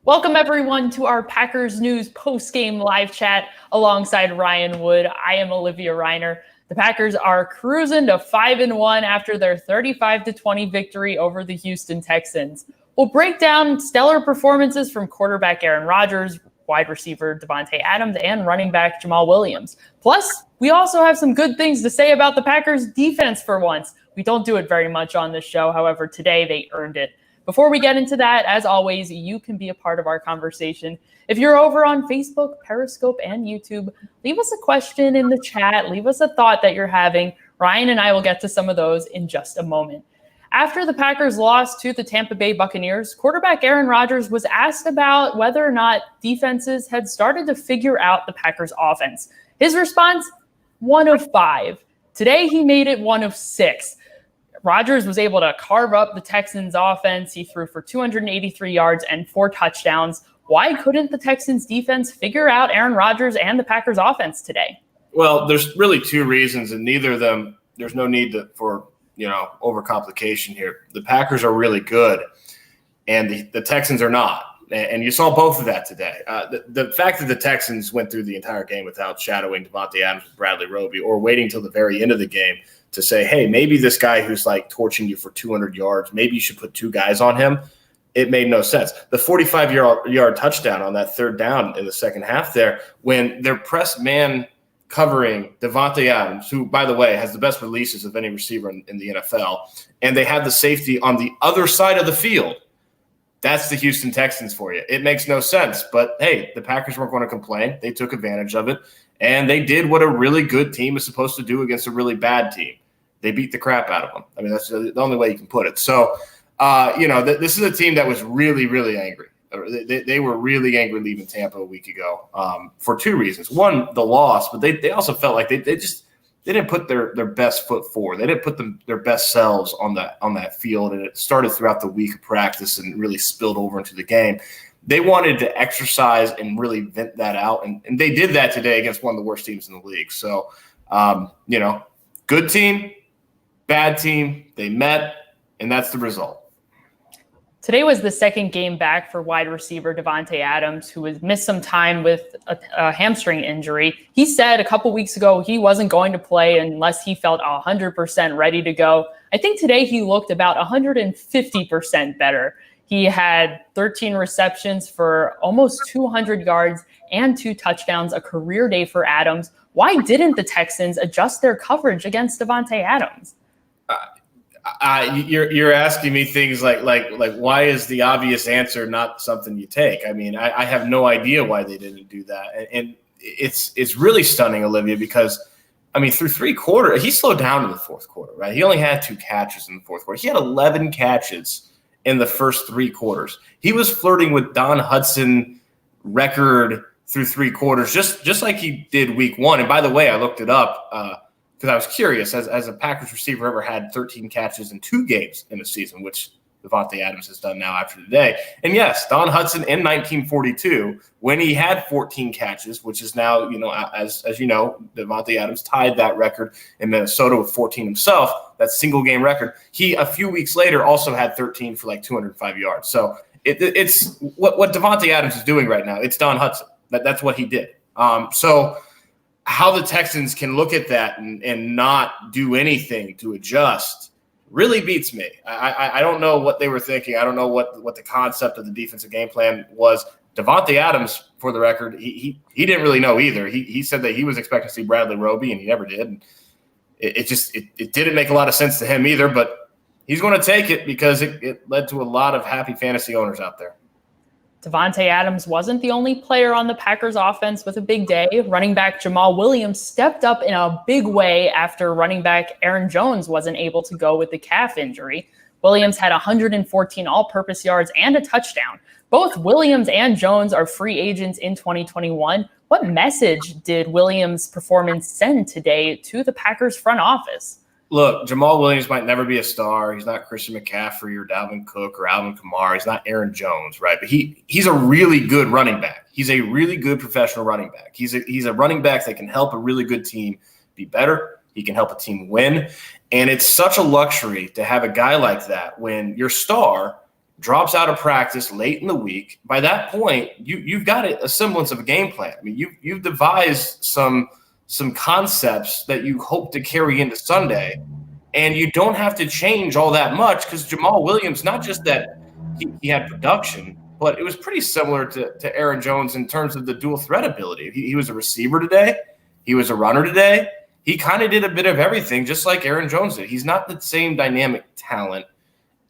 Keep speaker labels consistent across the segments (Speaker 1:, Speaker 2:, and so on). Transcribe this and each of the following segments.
Speaker 1: Welcome, everyone, to our Packers News post-game live chat alongside Ryan Wood. I am Olivia Reiner. The Packers are cruising to 5-1 after their 35-20 victory over the Houston Texans. We'll break down stellar performances from quarterback Aaron Rodgers, wide receiver Davante Adams, and running back Jamaal Williams. Plus, we also have some good things to say about the Packers defense for once. We don't do it very much on this show. However, today they earned it. Before we get into that, as always, you can be a part of our conversation. If you're over on Facebook, Periscope, and YouTube, leave us a question in the chat. Leave us a thought that you're having. Ryan and I will get to some of those in just a moment. After the Packers lost to the Tampa Bay Buccaneers, quarterback Aaron Rodgers was asked about whether or not defenses had started to figure out the Packers offense. His response, 1 of 5. Today, he made it 1 of 6. Rodgers was able to carve up the Texans' offense. He threw for 283 yards and 4 touchdowns. Why couldn't the Texans' defense figure out Aaron Rodgers and the Packers' offense today?
Speaker 2: Well, there's really 2 reasons, and neither of them, there's no need for overcomplication here. The Packers are really good, and the Texans are not. And you saw both of that today. The fact that the Texans went through the entire game without shadowing Davante Adams with Bradley Roby or waiting till the very end of the game to say, hey, maybe this guy who's like torching you for 200 yards, maybe you should put 2 guys on him. It made no sense. The 45-yard touchdown on that third down in the second half there, when they're press man covering Davante Adams, who, by the way, has the best releases of any receiver in the NFL, and they had the safety on the other side of the field. That's the Houston Texans for you. It makes no sense. But, hey, the Packers weren't going to complain. They took advantage of it, and they did what a really good team is supposed to do against a really bad team. They beat the crap out of them. I mean, that's the only way you can put it. So, this is a team that was really, really angry. They were really angry leaving Tampa a week ago for 2 reasons. One, the loss, but they also felt like they didn't put their best foot forward. They didn't put their best selves on that field, and it started throughout the week of practice and really spilled over into the game. They wanted to exercise and really vent that out, and they did that today against one of the worst teams in the league. So, good team, bad team, they met, and that's the result.
Speaker 1: Today was the second game back for wide receiver Davante Adams, who has missed some time with a hamstring injury. He said a couple weeks ago he wasn't going to play unless he felt 100% ready to go. I think today he looked about 150% better. He had 13 receptions for almost 200 yards and 2 touchdowns, a career day for Adams. Why didn't the Texans adjust their coverage against Davante Adams?
Speaker 2: You're asking me things like why is the obvious answer not something you take? I mean, I have no idea why they didn't do that, and it's really stunning, Olivia, because I mean through 3 quarters he slowed down in the fourth quarter, right? He only had 2 catches in the fourth quarter. He had 11 catches in the first 3 quarters. He was flirting with Don Hudson record through 3 quarters, just like he did week 1. And by the way, I looked it up. Because I was curious, as a Packers receiver ever had 13 catches in 2 games in a season, which Davante Adams has done now after today. And yes, Don Hudson in 1942, when he had 14 catches, which is now, as you know, Davante Adams tied that record in Minnesota with 14 himself, that single game record. He, a few weeks later, also had 13 for like 205 yards. So it's what Davante Adams is doing right now. It's Don Hudson. That's what he did. So how the Texans can look at that and not do anything to adjust really beats me. I don't know what they were thinking. I don't know what the concept of the defensive game plan was. Davante Adams, for the record, he didn't really know either. He said that he was expecting to see Bradley Roby, and he never did. And it didn't make a lot of sense to him either, but he's going to take it because it led to a lot of happy fantasy owners out there.
Speaker 1: Davante Adams wasn't the only player on the Packers offense with a big day. Running back Jamaal Williams stepped up in a big way after running back Aaron Jones wasn't able to go with the calf injury. Williams had 114 all-purpose yards and a touchdown. Both Williams and Jones are free agents in 2021. What message did Williams' performance send today to the Packers front office?
Speaker 2: Look, Jamaal Williams might never be a star. He's not Christian McCaffrey or Dalvin Cook or Alvin Kamara. He's not Aaron Jones, right? But he's a really good running back. He's a really good professional running back. He's a running back that can help a really good team be better. He can help a team win. And it's such a luxury to have a guy like that when your star drops out of practice late in the week. By that point, you've got a semblance of a game plan. I mean, you've devised some concepts that you hope to carry into Sunday, and you don't have to change all that much because Jamaal Williams, not just that he had production, but it was pretty similar to Aaron Jones in terms of the dual threat ability. He was a receiver today. He was a runner today. He kind of did a bit of everything, just like Aaron Jones did. He's not the same dynamic talent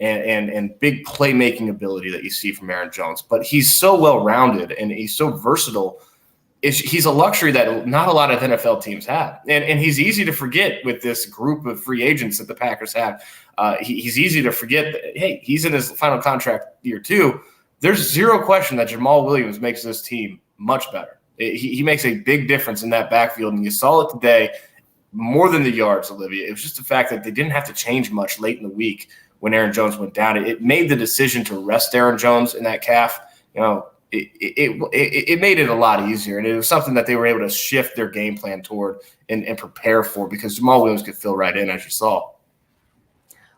Speaker 2: and big playmaking ability that you see from Aaron Jones, but he's so well-rounded and he's so versatile. He's a luxury that not a lot of NFL teams have. And he's easy to forget with this group of free agents that the Packers have. He's easy to forget that, hey, he's in his final contract year 2. There's zero question that Jamaal Williams makes this team much better. He makes a big difference in that backfield, and you saw it today more than the yards, Olivia. It was just the fact that they didn't have to change much late in the week when Aaron Jones went down. It made the decision to rest Aaron Jones in that calf. It made it a lot easier, and it was something that they were able to shift their game plan toward and prepare for because Jamaal Williams could fill right in, as you saw.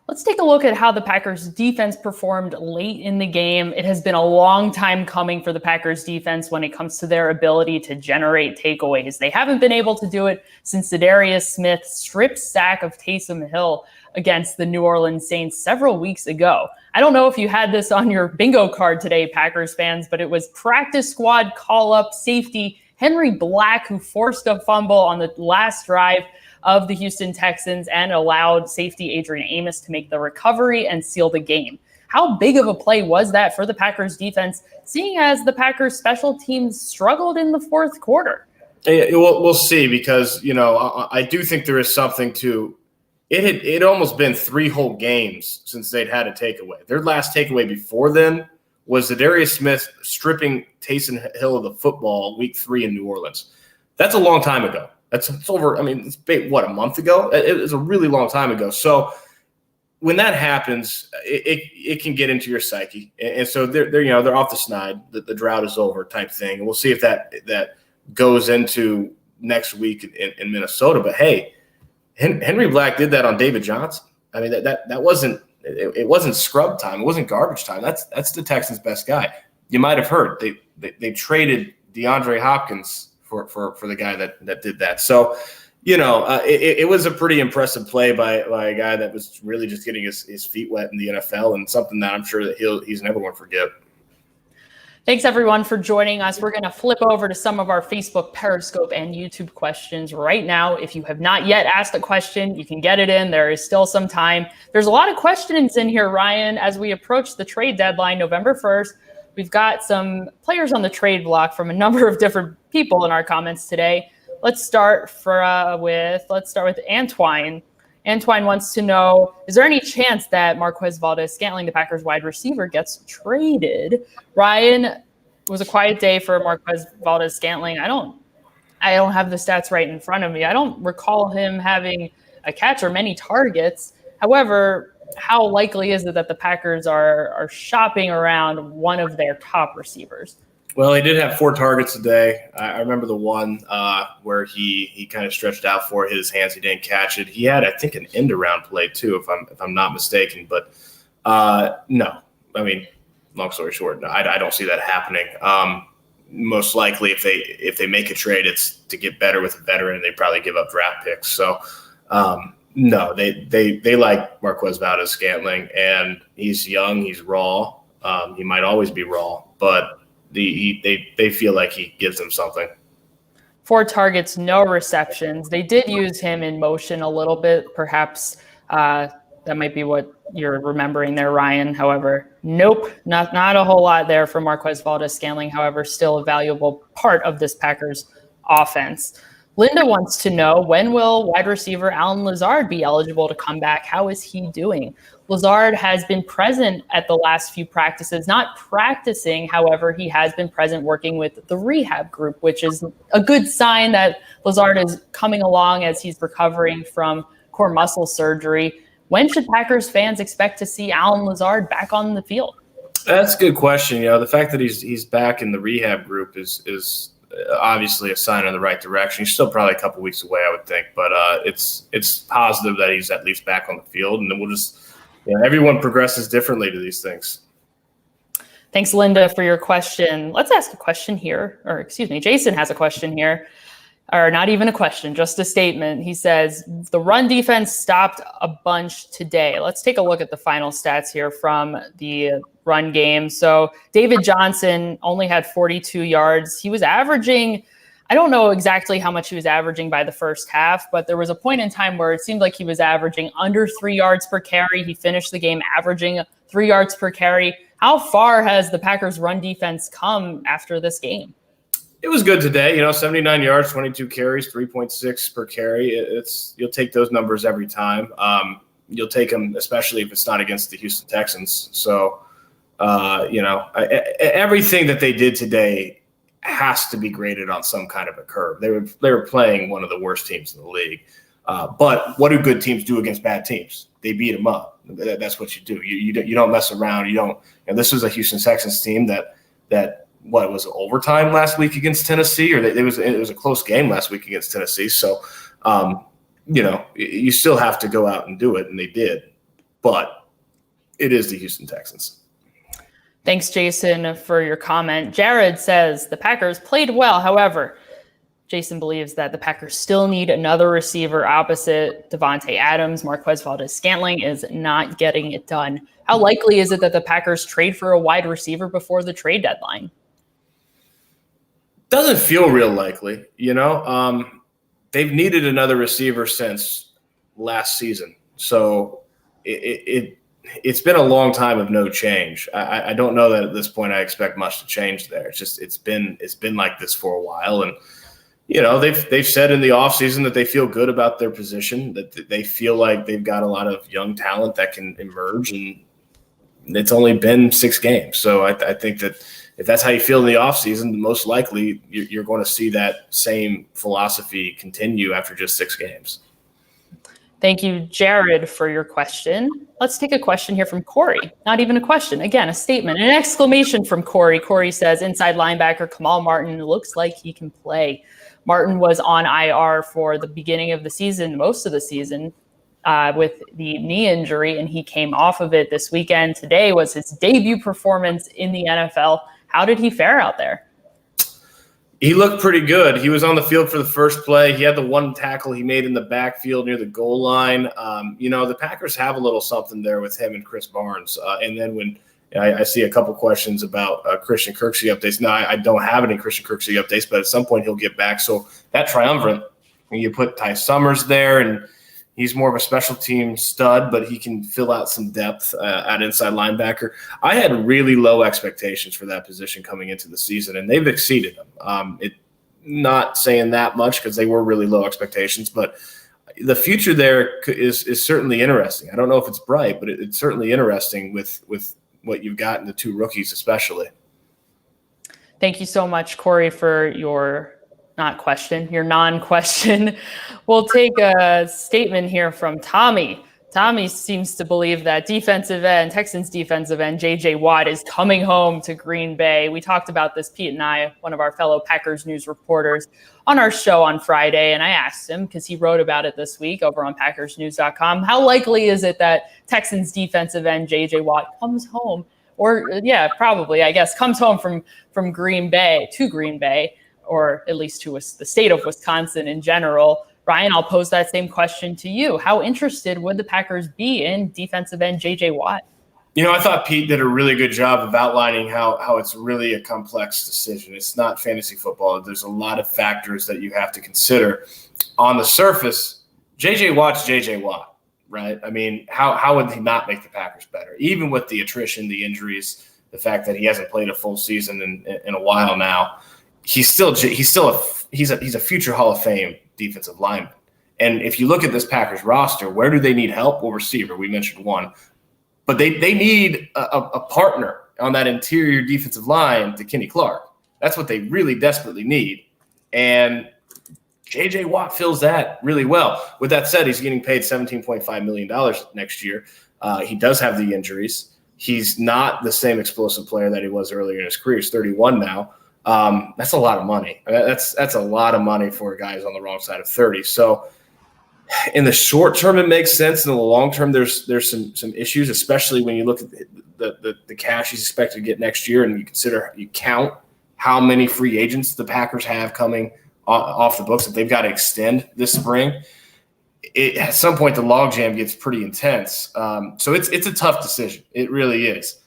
Speaker 1: Let's take a look at how the Packers defense performed late in the game. It has been a long time coming for the Packers defense when it comes to their ability to generate takeaways. They haven't been able to do it since Zadarius Smith strip sack of Taysom Hill against the New Orleans Saints several weeks ago. I don't know if you had this on your bingo card today, Packers fans, but it was practice squad call-up safety Henry Black who forced a fumble on the last drive of the Houston Texans and allowed safety Adrian Amos to make the recovery and seal the game. How big of a play was that for the Packers defense, seeing as the Packers special teams struggled in the fourth quarter?
Speaker 2: We'll see, because, I do think there is something to it. It almost been 3 whole games since they'd had a takeaway. Their last takeaway before then was Zadarius Smith stripping Taysom Hill of the football week 3 in New Orleans. That's a long time ago. It's over. I mean, it's a month ago? It was a really long time ago. So when that happens, it can get into your psyche. And so they're off the snide. The drought is over type thing. And we'll see if that goes into next week in Minnesota. But hey, Henry Black did that on David Johnson. I mean, that wasn't it wasn't scrub time. It wasn't garbage time. That's the Texans' best guy. You might have heard they traded DeAndre Hopkins for the guy that did that. So, it was a pretty impressive play by a guy that was really just getting his feet wet in the NFL, and something that I'm sure that he's never going to forget.
Speaker 1: Thanks, everyone, for joining us. We're going to flip over to some of our Facebook, Periscope, and YouTube questions right now. If you have not yet asked a question, you can get it in. There is still some time. There's a lot of questions in here, Ryan, as we approach the trade deadline, November 1st. We've got some players on the trade block from a number of different people in our comments today. Let's start with Antoine. Antoine wants to know, is there any chance that Marquez Valdes-Scantling, the Packers wide receiver, gets traded? Ryan, it was a quiet day for Marquez Valdes-Scantling. I don't have the stats right in front of me. I don't recall him having a catch or many targets. However, how likely is it that the Packers are shopping around one of their top receivers?
Speaker 2: Well, he did have 4 targets today. I remember the one where he kind of stretched out for his hands. He didn't catch it. He had, I think, an end around play too, if I'm not mistaken. But no, I mean, long story short, no, I don't see that happening. Most likely, if they make a trade, it's to get better with a veteran, and they probably give up draft picks. So. No, they like Marquez Valdes-Scantling, and he's young, he's raw. He might always be raw, but they feel like he gives them something.
Speaker 1: 4 targets, no receptions. They did use him in motion a little bit. Perhaps that might be what you're remembering there, Ryan. However, nope, not a whole lot there for Marquez Valdes-Scantling. However, still a valuable part of this Packers offense. Linda wants to know, when will wide receiver Allen Lazard be eligible to come back? How is he doing? Lazard has been present at the last few practices, not practicing. However, he has been present working with the rehab group, which is a good sign that Lazard is coming along as he's recovering from core muscle surgery. When should Packers fans expect to see Allen Lazard back on the field?
Speaker 2: That's a good question. The fact that he's back in the rehab group is obviously a sign in the right direction. He's still probably a couple weeks away, I would think, but it's positive that he's at least back on the field, and then we'll just everyone progresses differently to these things.
Speaker 1: Thanks, Linda, for your question. Let's ask a question here, or excuse me, Jason has a question here, or not even a question, just a statement. He says, the run defense stopped a bunch today. Let's take a look at the final stats here from the run game. So David Johnson only had 42 yards. He was averaging, I don't know exactly how much he was averaging by the first half, but there was a point in time where it seemed like he was averaging under 3 yards per carry. He finished the game averaging 3 yards per carry. How far has the Packers run defense come after this game?
Speaker 2: It was good today, 79 yards, 22 carries, 3.6 per carry. You'll take those numbers every time. You'll take them, especially if it's not against the Houston Texans. So, everything that they did today has to be graded on some kind of a curve. They were playing one of the worst teams in the league. But what do good teams do against bad teams? They beat them up. That's what you do. You don't mess around. You don't. And this was a Houston Texans team that what was it, overtime last week against Tennessee, or it was a close game last week against Tennessee. So, you still have to go out and do it, and they did. But it is the Houston Texans.
Speaker 1: Thanks, Jason, for your comment. Jared says the Packers played well. However, Jason believes that the Packers still need another receiver opposite Davante Adams. Marquez Valdes-Scantling is not getting it done. How likely is it that the Packers trade for a wide receiver before the trade deadline?
Speaker 2: Doesn't feel real likely, They've needed another receiver since last season. So it's been a long time of no change. I don't know that at this point I expect much to change there. It's been like this for a while. And, they've said in the offseason that they feel good about their position, that they feel like they've got a lot of young talent that can emerge. And it's only been 6 games. So I think that if that's how you feel in the offseason, most likely you're going to see that same philosophy continue after just 6 games.
Speaker 1: Thank you, Jared, for your question. Let's take a question here from Corey. Not even a question. Again, a statement, an exclamation from Corey. Corey says, inside linebacker Kamal Martin looks like he can play. Martin was on IR for the beginning of the season, most of the season, with the knee injury, and he came off of it this weekend. Today was his debut performance in the NFL. How did he fare out there?
Speaker 2: He looked pretty good. He was on the field for the first play. He had the one tackle he made in the backfield near the goal line. The Packers have a little something there with him and Chris Barnes. And then when I see a couple questions about Christian Kirksey updates. Now, I don't have any Christian Kirksey updates, but at some point he'll get back. So that triumvirate, and you put Ty Summers there, and he's more of a special team stud, but he can fill out some depth at inside linebacker. I had really low expectations for that position coming into the season, and they've exceeded them. Not saying that much because they were really low expectations, but the future there is certainly interesting. I don't know if it's bright, but it's certainly interesting with what you've got in the 2 rookies especially.
Speaker 1: Thank you so much, Corey, for your non-question. We'll take a statement here from Tommy. Tommy seems to believe that Texans defensive end, J.J. Watt is coming home to Green Bay. We talked about this, Pete and I, one of our fellow Packers news reporters, on our show on Friday, and I asked him, because he wrote about it this week over on PackersNews.com, how likely is it that Texans defensive end J.J. Watt comes home, or probably, I guess, comes home from Green Bay to Green Bay, or at least to the state of Wisconsin in general. Ryan, I'll pose that same question to you. How interested would the Packers be in defensive end J.J. Watt?
Speaker 2: I thought Pete did a really good job of outlining how it's really a complex decision. It's not fantasy football. There's a lot of factors that you have to consider. On the surface, J.J. Watt's J.J. Watt, right? I mean, how would he not make the Packers better? Even with the attrition, the injuries, the fact that he hasn't played a full season in a while now, he's a future Hall of Fame defensive lineman. And if you look at this Packers roster, where do they need help? Well, receiver, we mentioned one. But they need a partner on that interior defensive line to Kenny Clark. That's what they really desperately need. And J.J. Watt fills that really well. With that said, he's getting paid $17.5 million next year. He does have the injuries. He's not the same explosive player that he was earlier in his career. He's 31 now. That's a lot of money. That's a lot of money for a guy who's on the wrong side of 30. So In the short term, it makes sense. In the long term, there's some issues, especially when you look at the cash he's expected to get next year, and you count how many free agents the Packers have coming off the books that they've got to extend this spring. At some point, the logjam gets pretty intense. So it's a tough decision. It really is.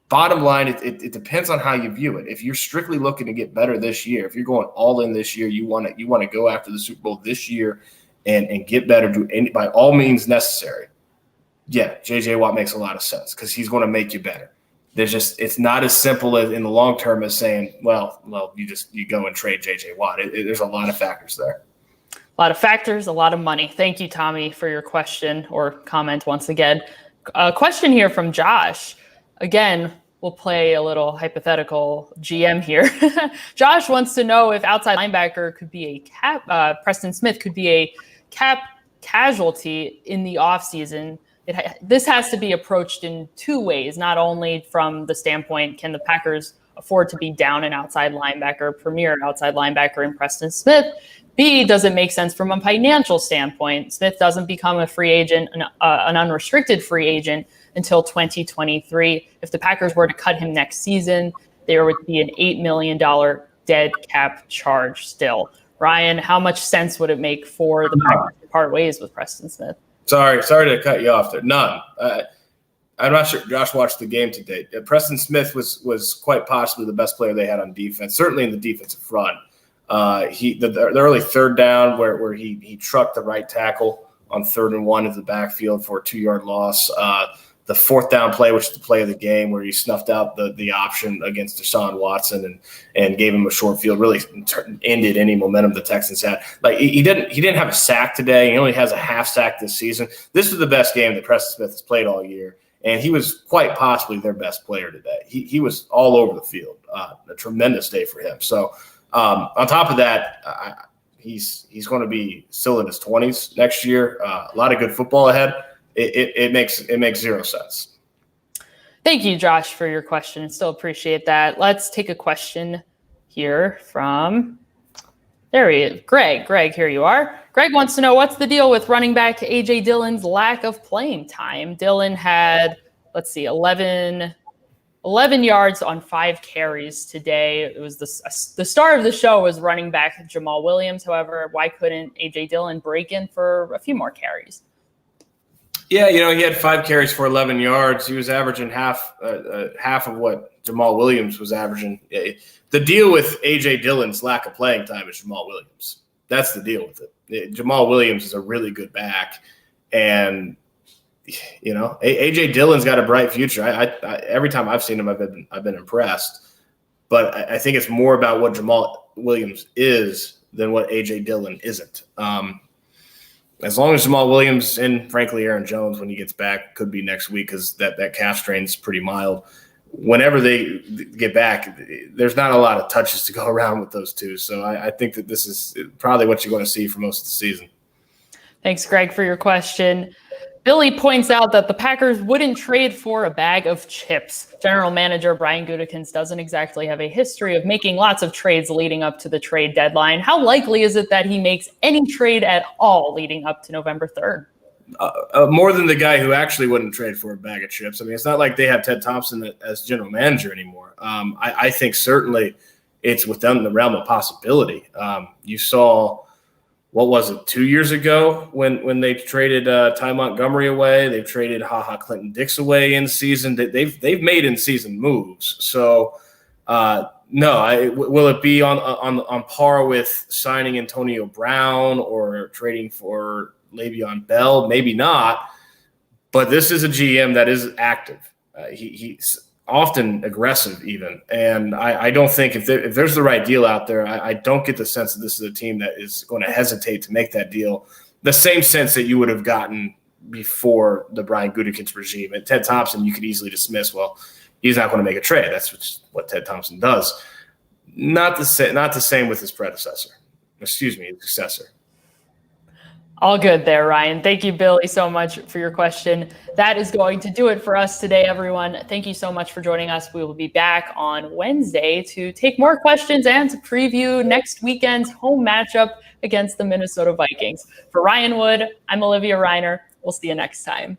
Speaker 2: Bottom line, it depends on how you view it. If you're strictly looking to get better this year, if you're going all in this year, you want to go after the Super Bowl this year and get better, by all means necessary. Yeah, J.J. Watt makes a lot of sense because he's going to make you better. It's not as simple as in the long term as saying, well, you go and trade J.J. Watt. There's a lot of factors there.
Speaker 1: A lot of factors, a lot of money. Thank you, Tommy, for your question or comment once again. A question here from Josh. Again, we'll play a little hypothetical GM here. Josh wants to know if outside linebacker could be a cap. Preston Smith could be a cap casualty in the offseason. This has to be approached in two ways, not only from the standpoint, can the Packers afford to be down an outside linebacker, premier outside linebacker in Preston Smith? B, does it make sense from a financial standpoint? Smith doesn't become a free agent, an unrestricted free agent until 2023. If the Packers were to cut him next season, there would be an $8 million dead cap charge still. Ryan, how much sense would it make for the Packers to part ways with Preston Smith?
Speaker 2: Sorry to cut you off there. None. I'm not sure Josh watched the game today. Preston Smith was quite possibly the best player they had on defense, certainly in the defensive front. The early third down where he trucked the right tackle on 3rd and 1 into the backfield for a 2-yard loss. The 4th down play, which is the play of the game, where he snuffed out the option against Deshaun Watson and gave him a short field, really ended any momentum the Texans had. Like he didn't have a sack today. He only has a half sack this season. This was the best game that Preston Smith has played all year, and he was quite possibly their best player today. He was all over the field. A tremendous day for him. So on top of that, he's going to be still in his 20s next year. A lot of good football ahead. It makes zero sense.
Speaker 1: Thank you, Josh, for your question. Still appreciate that. Let's take a question here from Greg. Greg, here you are. Greg wants to know, what's the deal with running back A.J. Dillon's lack of playing time? Dillon had, 11 yards on 5 carries today. It was the star of the show was running back Jamaal Williams. However, why couldn't A.J. Dillon break in for a few more carries?
Speaker 2: Yeah, he had 5 carries for 11 yards. He was averaging half of what Jamaal Williams was averaging. The deal with A.J. Dillon's lack of playing time is Jamaal Williams. That's the deal with it. Jamaal Williams is a really good back, and A.J. Dillon's got a bright future. I every time I've seen him, I've been impressed. But I think it's more about what Jamaal Williams is than what A.J. Dillon isn't. As long as Jamaal Williams and, frankly, Aaron Jones, when he gets back, could be next week because that calf strain is pretty mild. Whenever they get back, there's not a lot of touches to go around with those two. So I think that this is probably what you're going to see for most of the season.
Speaker 1: Thanks, Greg, for your question. Billy points out that the Packers wouldn't trade for a bag of chips. General manager Brian Gutekunst doesn't exactly have a history of making lots of trades leading up to the trade deadline. How likely is it that he makes any trade at all leading up to November 3rd?
Speaker 2: More than the guy who actually wouldn't trade for a bag of chips. I mean, it's not like they have Ted Thompson as general manager anymore. I think certainly it's within the realm of possibility. You saw – what was it, 2 years ago when they traded Ty Montgomery away? They've traded Clinton Dix away in season. They've made in season moves. So no, will it be on par with signing Antonio Brown or trading for Le'Veon Bell? Maybe not. But this is a GM that is active. He's often aggressive even. And I don't think if there's the right deal out there, I don't get the sense that this is a team that is going to hesitate to make that deal. The same sense that you would have gotten before the Brian Gutekunst regime. And Ted Thompson, you could easily dismiss, well, he's not going to make a trade. That's what Ted Thompson does. Not the same with his successor.
Speaker 1: All good there, Ryan. Thank you, Billy, so much for your question. That is going to do it for us today, everyone. Thank you so much for joining us. We will be back on Wednesday to take more questions and to preview next weekend's home matchup against the Minnesota Vikings. For Ryan Wood, I'm Olivia Reiner. We'll see you next time.